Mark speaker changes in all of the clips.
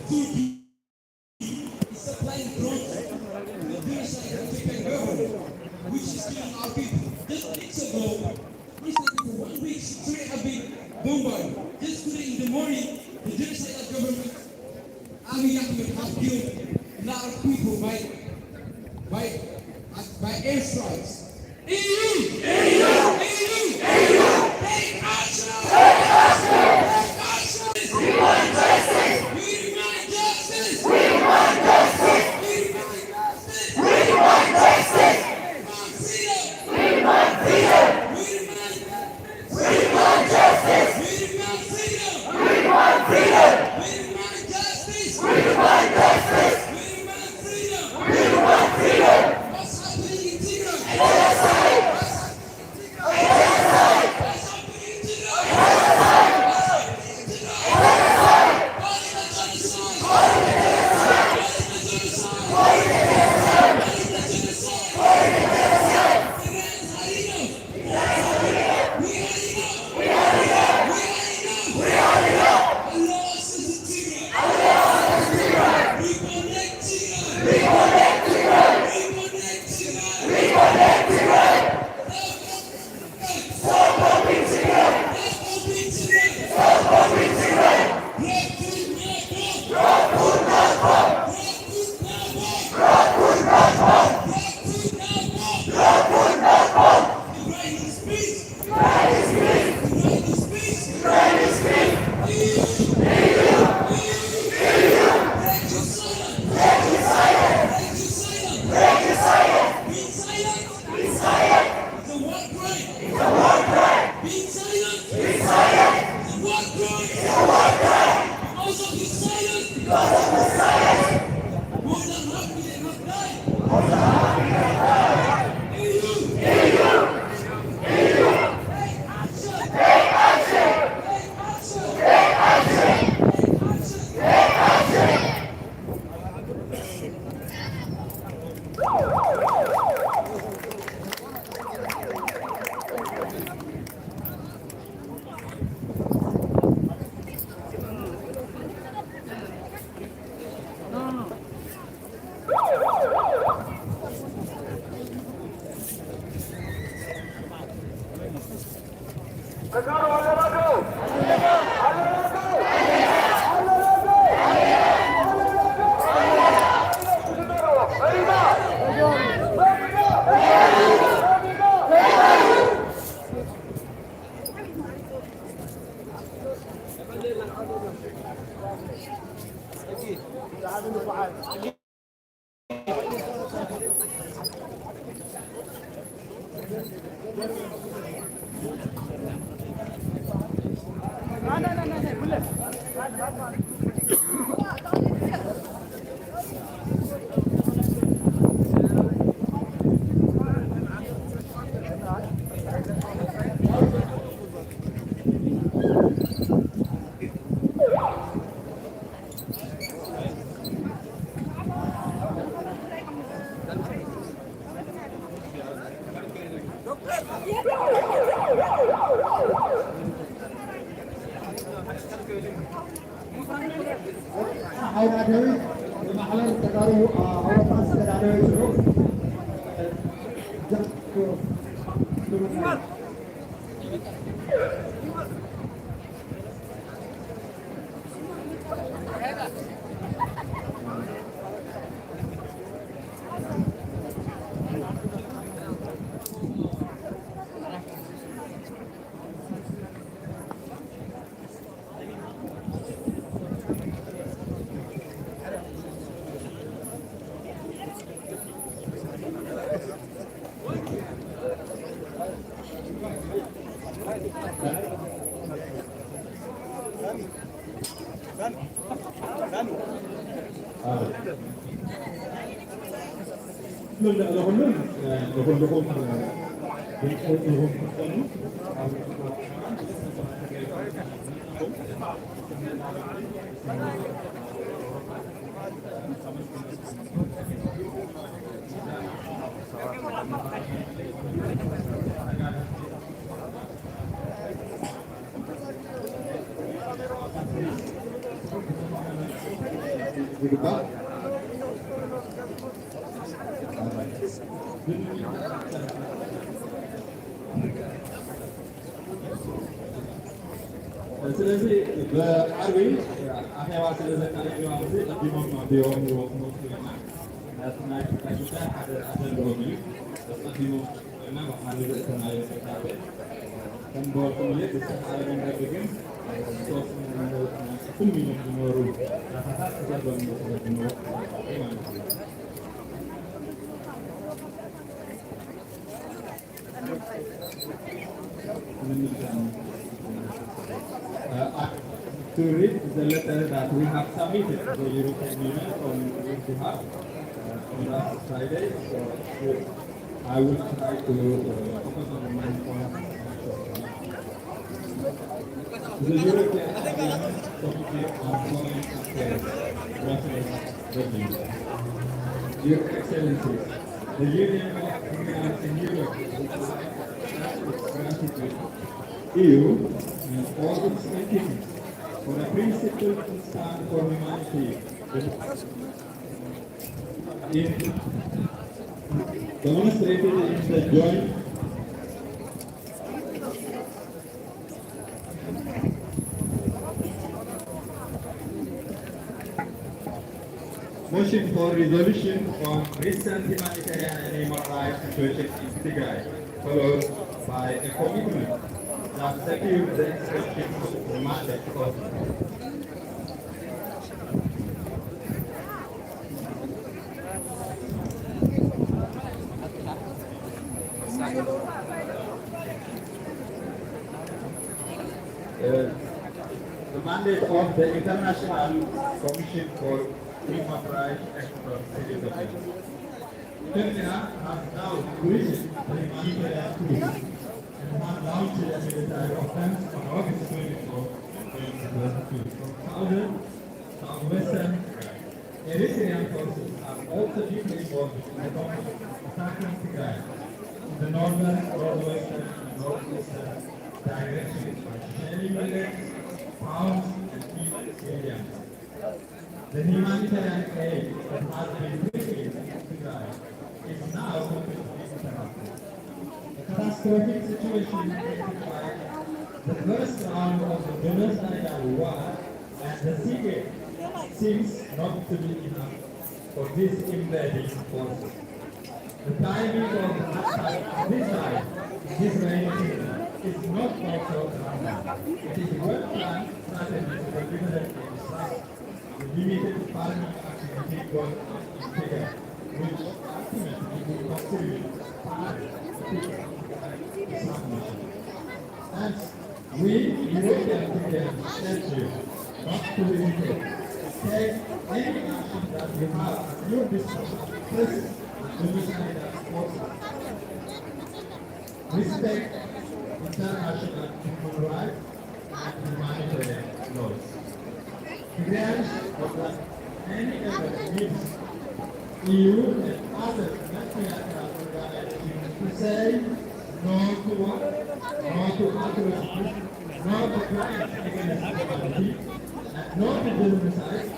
Speaker 1: Turkey is supplying drones to the Syrian Ethiopian government, which is killing our people. Just weeks ago, recently for 1 week, Syria have been bombarded. Just today in the morning, the genocidal government, Abiy Ahmed, has killed a lot of people by, by airstrikes. EU! Take action! We demand justice!
Speaker 2: ዝግባእ ስለዚህ በዓርቢ ኣኼባ ስለ ዘካለዩ ኣብዚ ቀዲሞም ቢሮም ይወክሉ ኢና ናይ ትግራይ ጉዳይ ሓደ ዘለዎም እዩ ተቐዲሞም እና ብሓደ ዘእተናዮ ተካበ ከም በወልኩም የ ብዝተሓለ መንገዲ ግን ኩሉ ኢሎም ዝነበሩ ራሳታት ተዘርበም ስለዝነበሩ ማለት እዩ to read the letter that we have submitted to the European Union on your behalf on last Friday. So I will try to focus on the main point. The European Union Committee on Foreign Affairs, Brussels, Belgium. Your Excellencies, the Union of Immigrants in Europe its gratitude EU and all its entities for a principled stand for humanity demonstrated in the joint motion for resolution on recent humanitarian and human rights situations in Tigray, followed by a commitment that secures the expression of the mandate of the mandate of the International Commission for Human Rights Experts Citizens. Ethiopia has now reached the humanitarian tool and has launched a military offense on August 24, 2022 from southwestern Eritrean forces are also deeply involved in the conflict attacking Tigray in the northern, northwestern, and northeastern directions by shelling millets, towns, and civilians. The humanitarian aid that has been received in Tigray is now completely interrupted. The catastrophic situation intensified the first round of the genocidal war, and the secret seems not to be enough for these invading forces. The timing of the attack this time, this rainy season, is not also random. It is well-planned strategy to deliberately disrupt the limited farming activity going on in Tigray, which ultimately will contribute to submission. Hence, we European Tigrayans urge you not to hesitate. Take any action that you have at your disposal to press the genocidal forces. Respect international human rights and humanitarian laws. Tigrayans would like any other needs EU and other multilateral organizations to say no to war, no to atrocities, no to crimes against humanity, and no to genocide.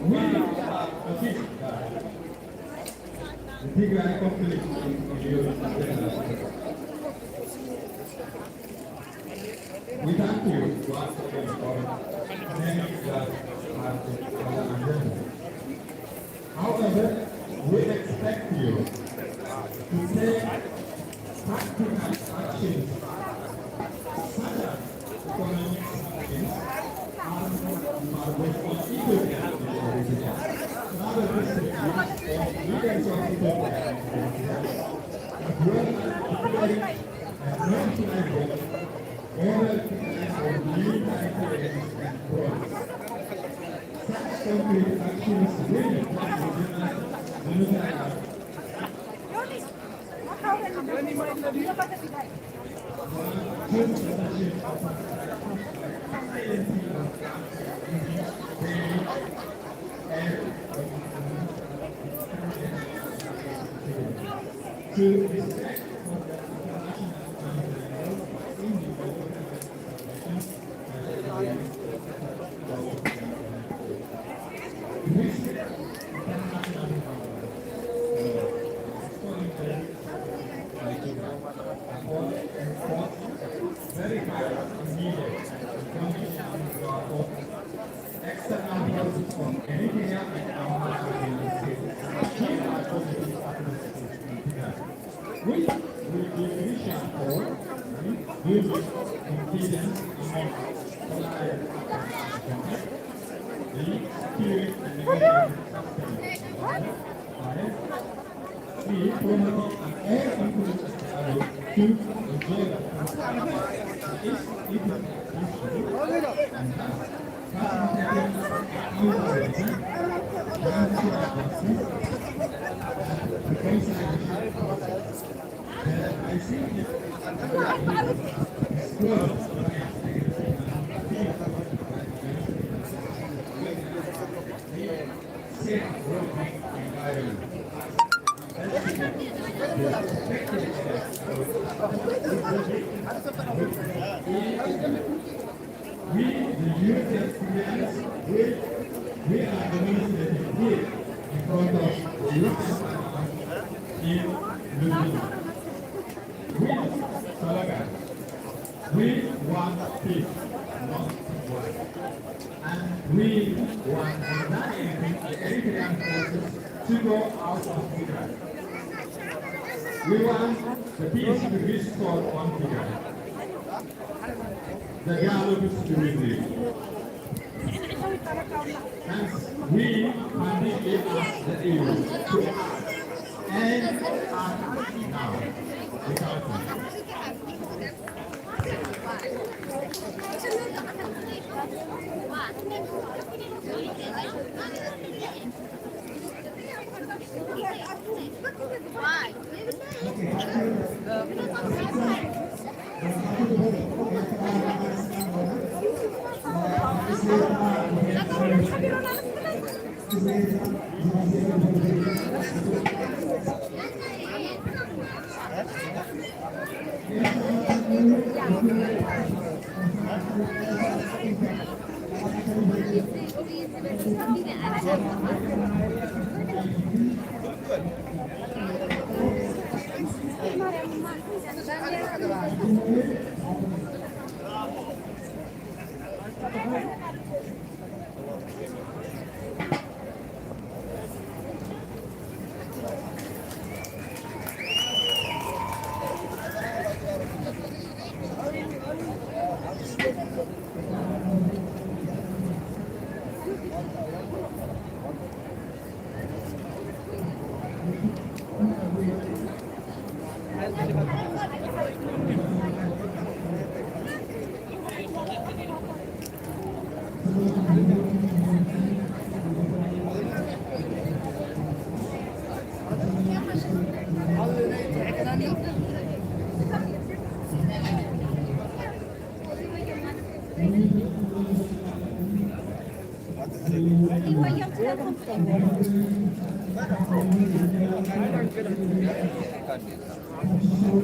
Speaker 2: We are noticed that the Tigray conflict in Europe. We thank you once again for many that are on the agenda. However, we expect you to take practical actions such as economic sanctions, armed embargoes on Ethiopia, other restrictions on leaders of Ethiopia, as well as declaring a non-tribal order for military clearance and drones. Such concrete actions will to respect for the international from Eritrea and Angola are demonstrated. Here are positive figures, which will be crucial for building confidence among polarized countries. The spirit and negotiation sustainable. We promoting an all-inclusive dialogue to enjoy the is equal and facilitating pluralism, multi-ethnicity, reconciliation process. That I think is good against safe working environment. We, the European citizens, we are demonstrating here in front of the European Parliament in London. We, slogan, we want peace, not war. And we want the Eritrean forces to go out of Tigray. We want the peace to be restored on Tigray. The dialogue is to be real. Hence, we kindly ask the EU to act and act now. Without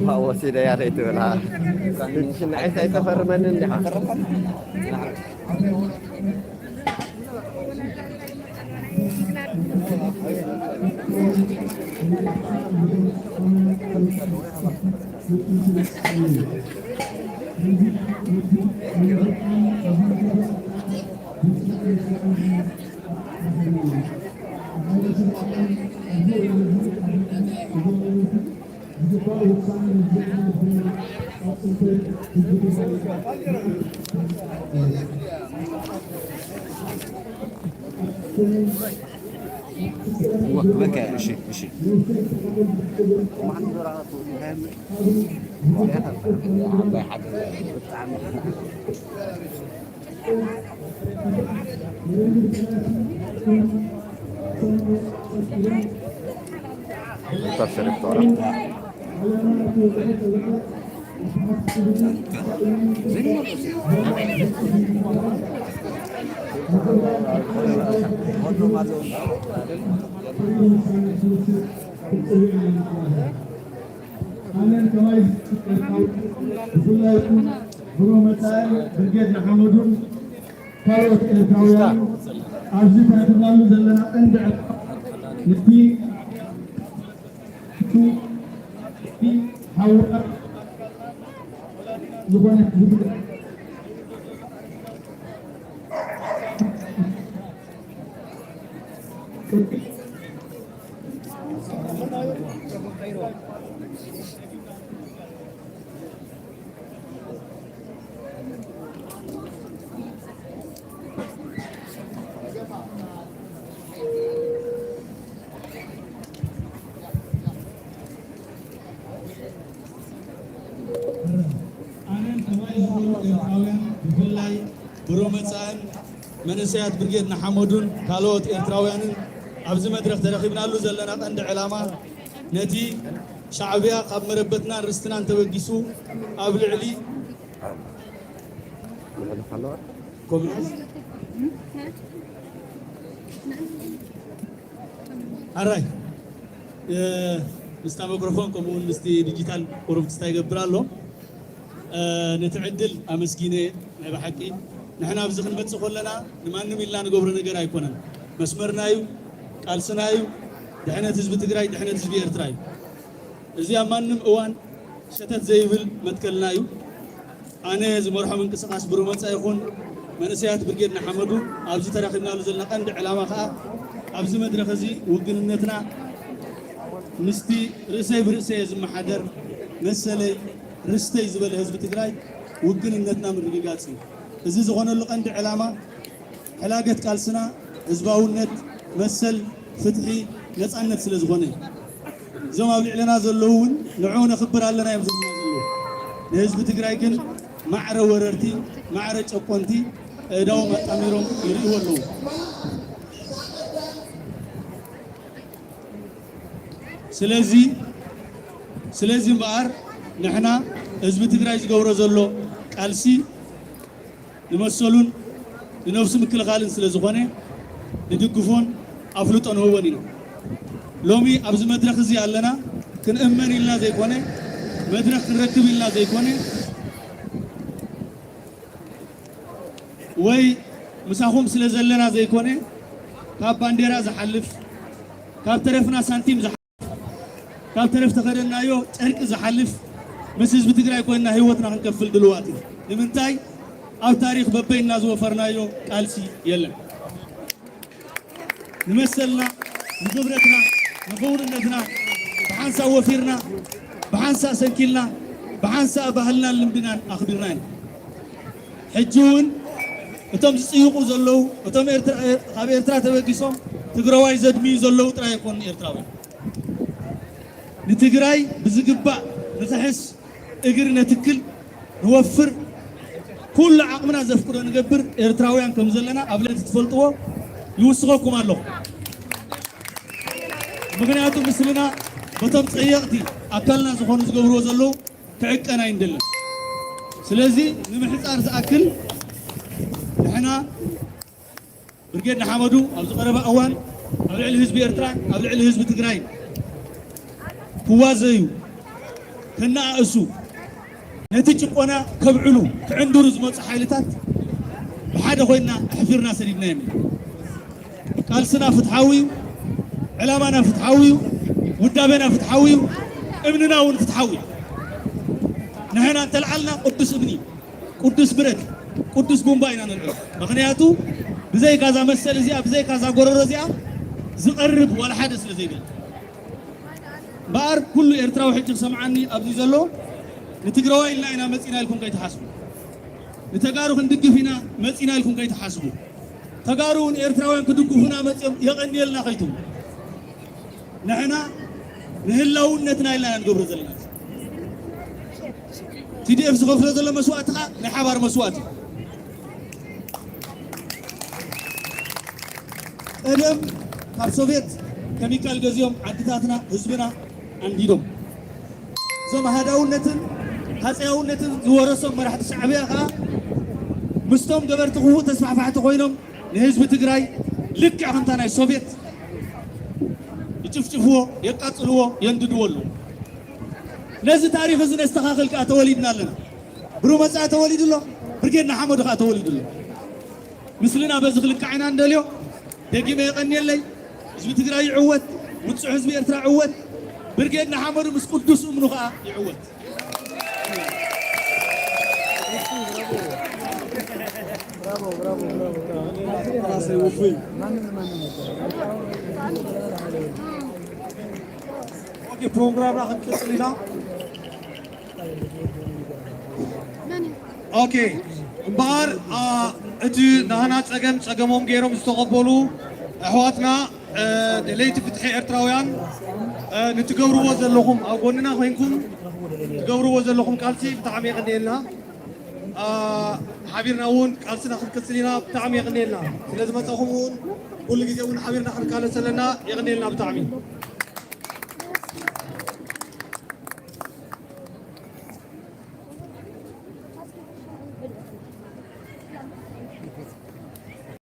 Speaker 3: Bawa si Dayar itu lah. Sini saya itu permanen dah.
Speaker 4: وين كان مشي
Speaker 3: Tafsir Torah.
Speaker 5: Kalian kawai Bismillahirrahmanirrahim. Guru Matai Brigade Mahamudun kalau kawan aziz terlalu dalam anda lebih itu di hawa bukan ኣነን ከማይ ዝበሉ ኤርትራውያን ብፍላይ ብሮም መጻእን መንእሰያት ብርጌድ ንሓመዱን ካልኦት ኤርትራውያንን ኣብዚ መድረክ ተረኺብናሉ ዘለና ቀንዲ ዕላማ ነቲ ሻዕብያ ካብ መረበትናን ርስትናን ተበጊሱ ኣብ ልዕሊ ኣራይ ምስታ ሚክሮፎን ከምኡውን ምስቲ ዲጂታል ቁርብትስታ ይገብር ኣሎ ነቲ ዕድል ኣመስጊነ ናይ ብሓቂ ንሕና ኣብዚ ክንመፅእ ከለና ንማንም ኢልና ንገብሮ ነገር ኣይኮነን መስመርና እዩ ቃልስና እዩ ድሕነት ህዝቢ ትግራይ ድሕነት ህዝቢ ኤርትራ እዩ እዚ ኣብ ማንም እዋን ሸተት ዘይብል መትከልና እዩ ኣነ ዝመርሖ ምንቅስቃስ ብሮመፃ ይኹን መንእሰያት ብርጌድ ንሓመዱ ኣብዚ ተራኺብናሉ ዘለና ቀንዲ ዕላማ ከዓ ኣብዚ መድረክ እዚ ውግንነትና ምስቲ ርእሰይ ብርእሰይ ዝመሓደር መሰለይ ርስተይ ዝበለ ህዝቢ ትግራይ ውግንነትና ምርግጋፅ እዩ እዚ ዝኾነሉ ቀንዲ ዕላማ ሕላገት ቃልስና ህዝባውነት መሰል ፍትሒ ነፃነት ስለ ዝኾነ እዩ እዞም ኣብ ልዕልና ዘለዉ እውን ንዕኡ ነኽብር ኣለና እዮም ዝብልና ዘለዉ ንህዝቢ ትግራይ ግን ማዕረ ወረርቲ ማዕረ ጨቆንቲ እዳዎም ኣጣሚሮም ይርእይዎ ኣለዉ ስለዚ እምበኣር ንሕና ህዝቢ ትግራይ ዝገብሮ ዘሎ ቃልሲ ንመሰሉን ንነፍሲ ምክልኻልን ስለ ዝኾነ ንድግፎን ኣፍልጦ ንህቦን ኢና ሎሚ ኣብዚ መድረክ እዚ ኣለና ክንእመን ኢልና ዘይኮነ መድረክ ክንረክብ ኢልና ዘይኮነ ወይ ምሳኹም ስለ ዘለና ዘይኮነ ካብ ባንዴራ ዝሓልፍ ካብ ተረፍና ሳንቲም ዝሓልፍ ካብ ተረፍ ተኸደናዮ ጨርቂ ዝሓልፍ ምስ ህዝቢ ትግራይ ኮይንና ህይወትና ክንከፍል ድልዋት እዩ ንምንታይ ኣብ ታሪክ በበይና ዝወፈርናዮ ቃልሲ የለን ንመሰልና ንክብረትና ንኽውንነትና ብሓንሳእ ወፊርና ብሓንሳእ ሰንኪልና ብሓንሳእ ባህልናን ልምድናን ኣኽቢርና ኢና ሕጂ እውን እቶም ዝፅይቑ ዘለዉ እቶም ካብ ኤርትራ ተበጊሶም ትግራዋይ ዘድምዩ ዘለዉ ጥራይ ኣይኮኑ ኤርትራውያን ንትግራይ ብዝግባእ ንኽሕስ እግሪ ነትክል ንወፍር ኩሉ ዓቕምና ዘፍቅዶ ንገብር ኤርትራውያን ከም ዘለና ኣብ ለቲ ትፈልጥዎ ይውስኸኩም ኣለኹ ምክንያቱ ምስልና በቶም ፀየቕቲ ኣካልና ዝኾኑ ዝገብርዎ ዘለዉ ክዕቀና ይንደለን ስለዚ ንምሕፃር ዝኣክል ንሕና ብርጌድ ንሓመዱ ኣብ ዝቐረበ እዋን ኣብ ልዕሊ ህዝቢ ኤርትራን ኣብ ልዕሊ ህዝቢ ትግራይ ክዋዘዩ ክነኣእሱ ነቲ ጭቆና ከብዕሉ ክዕንድሩ ዝመፁ ሓይልታት ብሓደ ኮይና ኣሕፊርና ሰዲድና የምና ቃልስና ፍትሓዊ እዩ ዕላማና ፍትሓዊ እዩ ውዳቤና ፍትሓዊ እዩ እምንና እውን ፍትሓዊ እዩ ንሕና እንተለዓልና ቅዱስ እምኒ ቅዱስ ብረት ቅዱስ ቡምባ ኢና ንሪኦ ምክንያቱ ብዘይ ካዛ መሰል እዚኣ ብዘይ ካዛ ጎረሮ እዚኣ ዝቐርብ ዋላ ሓደ ስለ ዘይብል እምበኣር ኩሉ ኤርትራዊ ሕጂ ክሰምዓኒ ኣብዚ ዘሎ ንትግራዋይ ኢልና ኢና መፂና ኢልኩም ከይተሓስቡ ንተጋሩ ክንድግፍ ኢና መፂና ኢልኩም ከይተሓስቡ ተጋሩ እውን ኤርትራውያን ክድግፉና መፅኦም የቐኒየልና ከይትብሉ ንሕና ንህላውነትና ኢልና ንገብሮ ዘለና TDF ዝኸፍሎ ዘሎ መስዋእቲ ከዓ ናይ ሓባር መስዋእቲ ቀደም ካብ ሶቪየት ኬሚካል ገዚኦም ዓድታትና ህዝብና ኣንዲዶም እዞም ሃዳውነትን ሃፀያውነትን ዝወረሶም መራሕቲ ሻዕብያ ከዓ ምስቶም ገበርቲ ክቡእ ተስፋሕፋሕቲ ኮይኖም ንህዝቢ ትግራይ ልክዕ ከምታ ናይ ሶቪየት ይጭፍጭፍዎ የቃፅልዎ የንድድዎ ኣለዉ ነዚ ታሪክ እዚ ነስተኻኽል ከዓ ተወሊድና ኣለና ብሩህ መጻኢ ተወሊዱ ኣሎ ብርጌድ ንሓመዱ ከዓ ተወሊዱ ኣሎ ምስልና በዚ ክልክዕ ኢና እንደልዮ ደጊመ የቐኒየለይ ህዝቢ ትግራይ ይዕወት ውፅእ ህዝቢ ኤርትራ ዕወት ብርጌድ ንሓመዱ ምስ ቅዱስ እምኑ ከዓ ይዕወት
Speaker 6: اوكي بروجرام راح نكسر لنا اوكي امبار اتي نهنا صقمهم غيرهم استقبلوا احواتنا دليت فتحي ارتراويان نتقبروا زلهم اغوننا خوينكم تقبروا زلهم قالسي بتعمي غنيلنا حبيرنا ون قالسنا خنكسلينا بتعمي غنيلنا لازم تصحون كل جزء ون حبيرنا خنكالسلنا يغنيلنا بتعمي